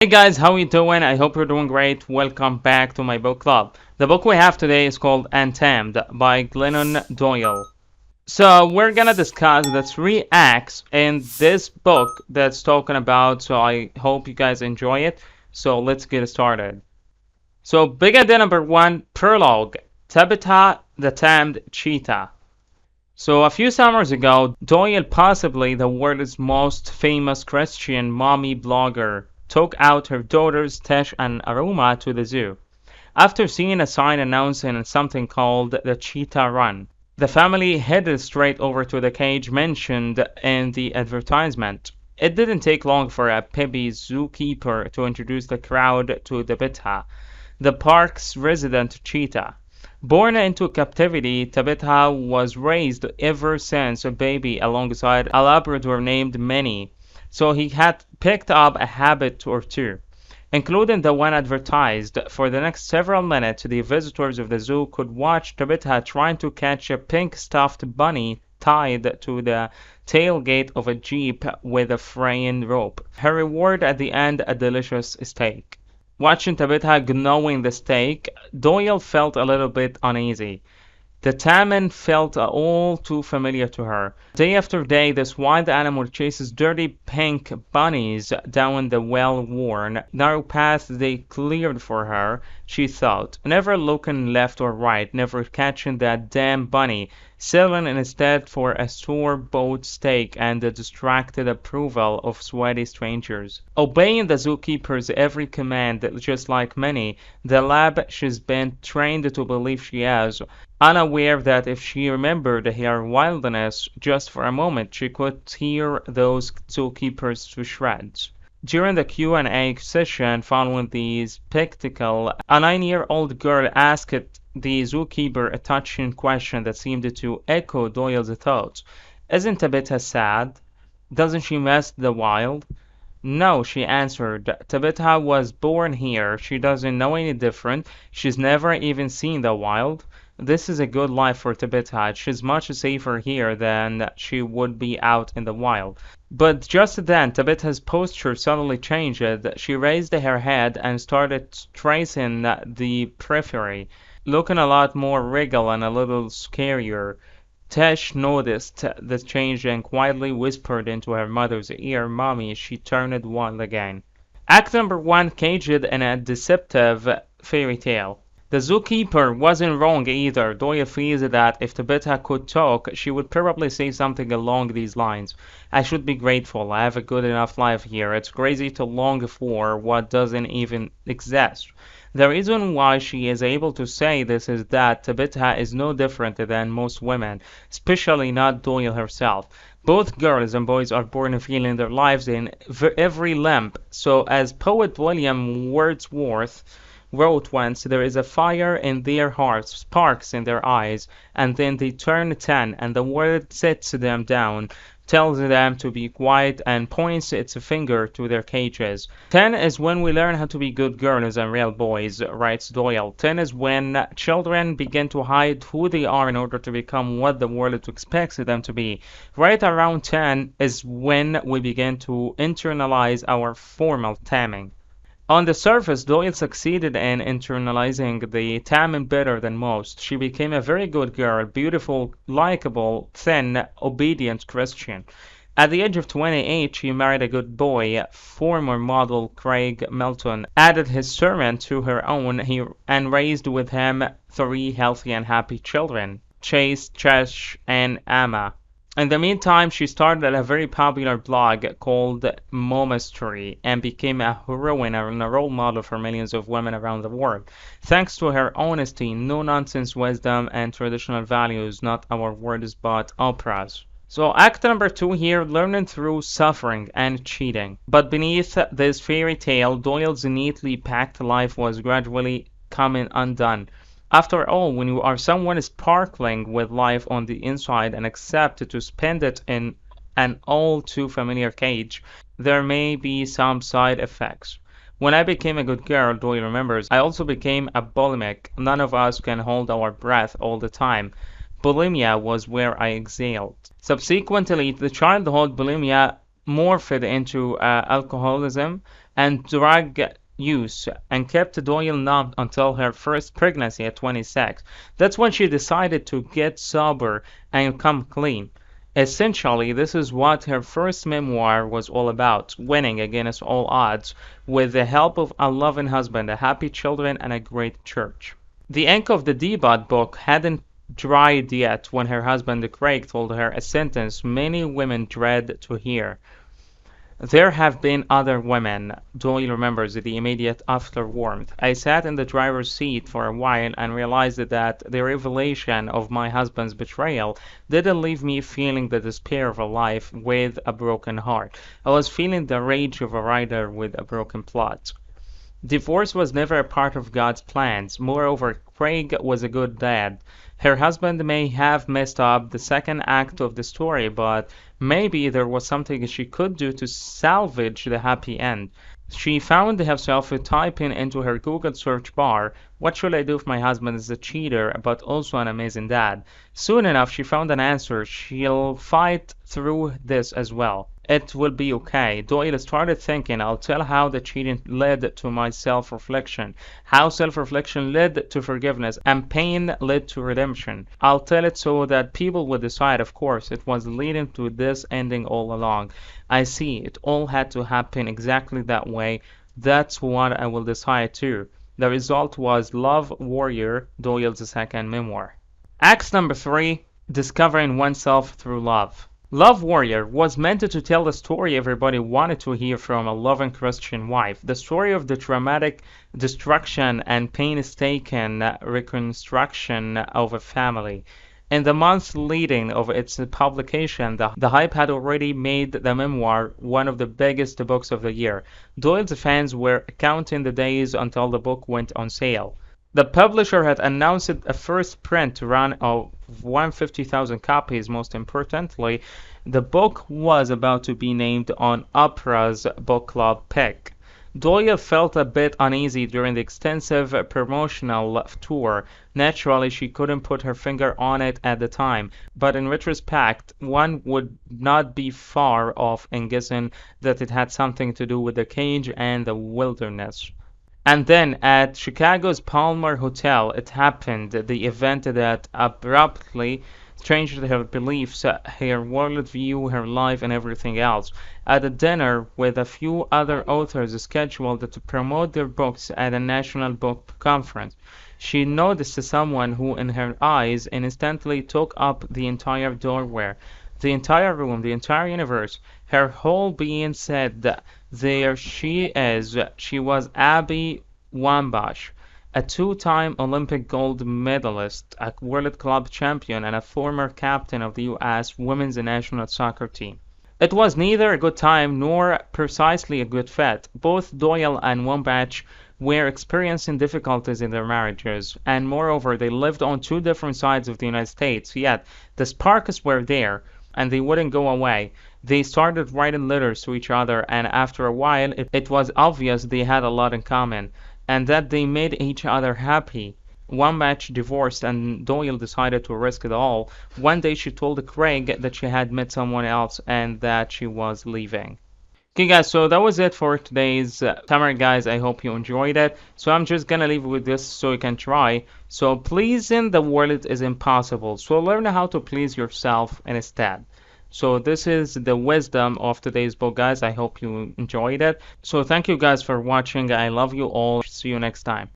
Hey guys, how you doing? I hope you're doing great. Welcome back to my book club. The book we have today is called Untamed by Glennon Doyle. So we're gonna discuss the three acts in this book that's talking about, so I hope you guys enjoy it. So let's get started. So big idea number one, Prologue, Tabitha the Tamed Cheetah. So a few summers ago, Doyle, possibly the world's most famous Christian mommy blogger, took out her daughters Tesh and Aruma to the zoo. After seeing a sign announcing something called the Cheetah Run, the family headed straight over to the cage mentioned in the advertisement. It didn't take long for a peppy zookeeper to introduce the crowd to the Tabitha, the park's resident cheetah. Born into captivity, Tabitha was raised ever since a baby alongside a Labrador named Minnie, so he had picked up a habit or two, including the one advertised. For the next several minutes, the visitors of the zoo could watch Tabitha trying to catch a pink stuffed bunny tied to the tailgate of a Jeep with a fraying rope. Her reward at the end, a delicious steak. Watching Tabitha gnawing the steak, Doyle felt a little bit uneasy. The Taman felt all too familiar to her. Day after day, this wild animal chases dirty pink bunnies down the well-worn, narrow path they cleared for her, she thought, never looking left or right, never catching that damn bunny, settling instead for a store-bought steak and the distracted approval of sweaty strangers. Obeying the zookeeper's every command, just like Minnie, the lab she's been trained to believe she is, unaware that if she remembered her wildness just for a moment, she could tear those zookeepers to shreds. During the Q&A session following the spectacle, a 9-year-old girl asked the zookeeper a touching question that seemed to echo Doyle's thoughts. Isn't Tabitha sad? Doesn't she miss the wild? No, she answered. Tabitha was born here. She doesn't know any different. She's never even seen the wild. This is a good life for Tabitha. She's much safer here than she would be out in the wild. But just then, Tabitha's posture suddenly changed. She raised her head and started tracing the periphery, looking a lot more regal and a little scarier. Tesh noticed the change and quietly whispered into her mother's ear, "Mommy," she turned wild again. Act number one, caged in a deceptive fairy tale. The zookeeper wasn't wrong either. Doyle feels that if Tabitha could talk, she would probably say something along these lines. I should be grateful. I have a good enough life here. It's crazy to long for what doesn't even exist. The reason why she is able to say this is that Tabitha is no different than most women, especially not Doyle herself. Both girls and boys are born feeling their lives in every limb. So as poet William Wordsworth wrote once, there is a fire in their hearts, sparks in their eyes, and then they turn 10, and the world sits them down, tells them to be quiet, and points its finger to their cages. 10 is when we learn how to be good girls and real boys, writes Doyle. 10 is when children begin to hide who they are in order to become what the world expects them to be. Right around 10 is when we begin to internalize our formal taming. On the surface, Doyle succeeded in internalizing the Tamim better than most. She became a very good girl, beautiful, likable, thin, obedient Christian. At the age of 28, she married a good boy. Former model Craig Melton added his sermon to her own and raised with him 3 healthy and happy children, Chase, Chesh, and Amma. In the meantime, she started a very popular blog called Momastery and became a heroine and a role model for millions of women around the world. Thanks to her honesty, no-nonsense wisdom, and traditional values, not our words but operas. So act number 2 here, learning through suffering and cheating. But beneath this fairy tale, Doyle's neatly packed life was gradually coming undone. After all, when you are someone sparkling with life on the inside and accept to spend it in an all too familiar cage, there may be some side effects. When I became a good girl, Doyle remembers, I also became a bulimic. None of us can hold our breath all the time. Bulimia was where I exhaled. Subsequently, the childhood bulimia morphed into alcoholism, and drug use, and kept Doyle numb until her first pregnancy at 26. That's when she decided to get sober and come clean. Essentially, this is what her first memoir was all about, winning against all odds with the help of a loving husband, a happy children, and a great church. The ink of the debut book hadn't dried yet when her husband Craig told her a sentence many women dread to hear. There have been other women. Doyle remembers the immediate after-warmth. I sat in the driver's seat for a while and realized that the revelation of my husband's betrayal didn't leave me feeling the despair of a life with a broken heart. I was feeling the rage of a rider with a broken plot. Divorce was never a part of God's plans. Moreover, Craig was a good dad. Her husband may have messed up the second act of the story, but maybe there was something she could do to salvage the happy end. She found herself typing into her Google search bar, "What should I do if my husband is a cheater, but also an amazing dad?" Soon enough, she found an answer. She'll fight through this as well. It will be okay. Doyle started thinking, I'll tell how the cheating led to my self-reflection, how self-reflection led to forgiveness, and pain led to redemption. I'll tell it so that people would decide. Of course, it was leading to this ending all along. I see, it all had to happen exactly that way. That's what I will decide too. The result was Love Warrior, Doyle's second memoir. Act number 3, Discovering Oneself Through Love. Love Warrior was meant to tell the story everybody wanted to hear from a loving Christian wife, the story of the traumatic destruction and painstaking reconstruction of a family. In the months leading of its publication, the hype had already made the memoir one of the biggest books of the year. Doyle's fans were counting the days until the book went on sale. The publisher had announced a first print run of 150,000 copies. Most importantly, the book was about to be named on Oprah's book club pick. Doyle felt a bit uneasy during the extensive promotional tour. Naturally, she couldn't put her finger on it at the time, but in retrospect, one would not be far off in guessing that it had something to do with the cage and the wilderness. And then at Chicago's Palmer Hotel, it happened, the event that abruptly changed her beliefs, her worldview, her life, and everything else. At a dinner with a few other authors scheduled to promote their books at a national book conference, she noticed someone who, in her eyes, instantly took up the entire doorway, the entire room, the entire universe. Her whole being said, there she is. She was Abby Wambach, a two-time Olympic gold medalist, a World Club champion, and a former captain of the U.S. women's national soccer team. It was neither a good time nor precisely a good fit. Both Doyle and Wambach were experiencing difficulties in their marriages, and moreover, they lived on two different sides of the United States, yet the sparks were there, and they wouldn't go away. They started writing letters to each other, and after a while, it was obvious they had a lot in common, and that they made each other happy. Wambach divorced, and Doyle decided to risk it all. One day she told Craig that she had met someone else and that she was leaving. Okay guys, so that was it for today's summary guys. I hope you enjoyed it. So I'm just gonna leave with this so you can try. So pleasing the world is impossible. So learn how to please yourself instead. So this is the wisdom of today's book guys. I hope you enjoyed it. So thank you guys for watching. I love you all. See you next time.